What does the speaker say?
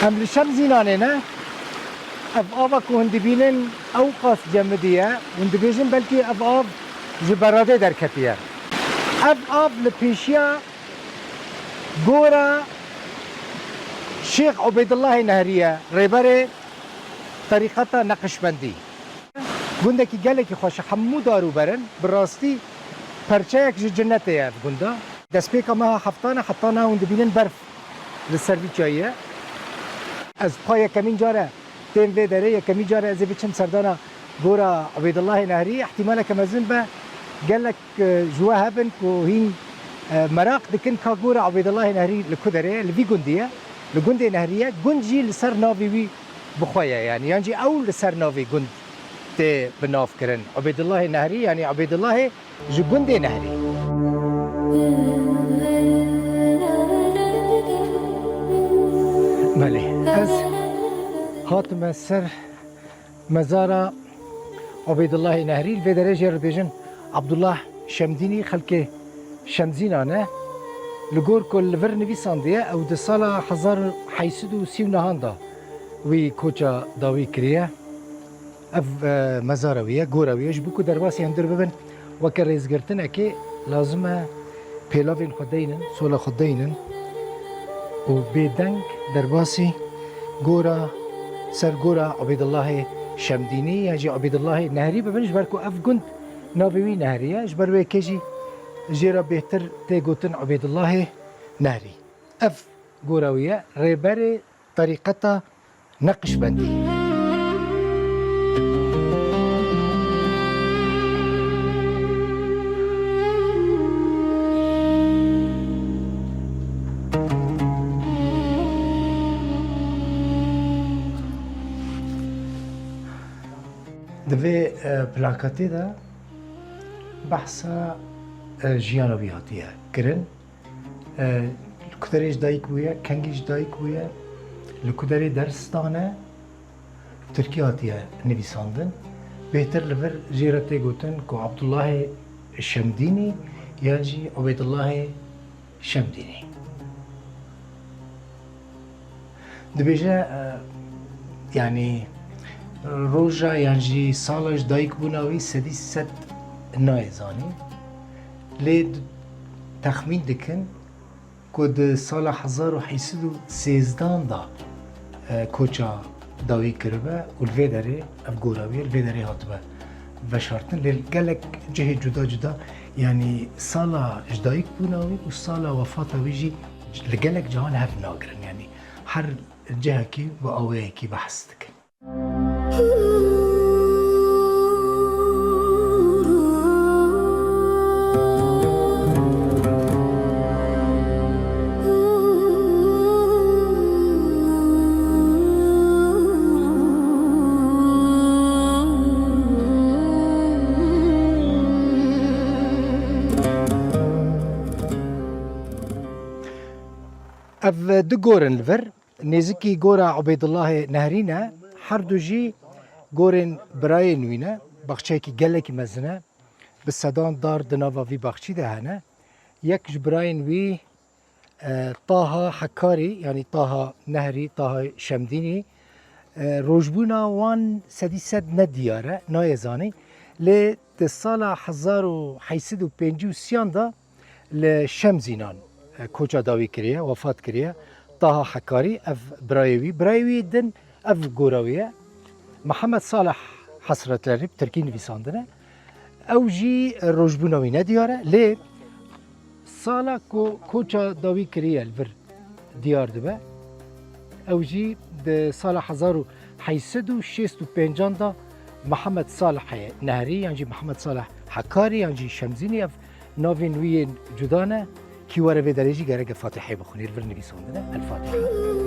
هم لشم زینانه نه اف آوا که هندی بینن او قاس جمدیه هندی بیشن بلکی اف آب جبراده در کتیه اف آب لپیشیا گورا شیخ عبیدالله نهریه ریبره طریقتا نقشبندی گنده که گله که خوش حمو دارو برن براستی پرچه یک جنته یه گنده دست پیکا ما حفتانه هنده بینن برف لسروی چاییه از پای کمین جاره تیم وی داره کمی جاره از بچم سردانا گورا عبیدالله نهری احتمالا که مزن به گلک جوا هبن که هین مراق دکن که گورا عبیدالله نهری لکو داره لوی گندیه لگنده نهریه گنجی لسر ناوی وی بخوایه یعنی اول لسر ناوی گند ته بناف کرن عبیدالله نهری یعنی عبیدالله جو گنده نهری بله از هاتم سر مزار عبیدالله نهری و درجه رو بیشن عبدالله شمدینی خلک شمزینانه لگور کل ور نویساندیه او ده سال 1839 دا وی کوچا داوی کریه اف مزارویه گورویه جبو درواسی هندر ببن وکر ریزگرتن اکی لازمه پیلاوین خودینن سولا خودینن و بیدنگ درواسی گورا سر گورا عبیدالله شمدینی یعنی عبیدالله نهری ببنش برکو اف گند ناوی نهریه جبر وی کجی جيرا بهتر تيغوتن عبيد الله نهري اف غوراويه ريبري طريقتها نقشبندي دفي بلاكاتي دا بحثا جیانوی هاتیه کرن لکدریش دایک بویه کنگیش دایک بویه لکدری درس دانه ترکی هاتیه نویساندن بهتر لور جیرته گوتن که عبدالله شمدینی یعنی عبیدالله شمدینی دبیجه یعنی روژا یعنی سالش دایک بوناوی سدی ست نایزانی لید تخمین دکن که ده سال 1813 دا کوچا داوی کرده و الوی داره افگوراوی الوی داره هاتبه و شارتن لیل گلک جه جدا جدا یعنی سال اجدایک بوناوی و سال وفات ویجی لگلک جهان هف ناگرن یعنی هر جه کی و آوه کی بحث دکن اف دو گورن لور نزکی گورا عبیدالله نهرینه هر دو جی گورن برای نوینه بخچه کی گله کی مزنه به صدان دار دناوا وی بخچی ده هنه یک جبراین وی طه حکاری یعنی طه نهری طه شمدینی روجبونا وان سدی سد ندیاره نایزانی لی سال 1853 دا لشمزینان کوچا داوی کریه وفات کریه طه حکاری اف برایوی دن اف گوراویه محمد صالح حسرت لرب ترکی نویساندنه او جی روجبوناوی ندیاره لی سالا کوچا داوی کریه البر دیار دبه او جی ده سال 1865 دا محمد صالح نهری یعنی محمد صالح حکاری یعنی شمزینی اف ناوین وی جدانه کی وره به درجه گره فاتحه بخونی البر نویساندنه الفاتحه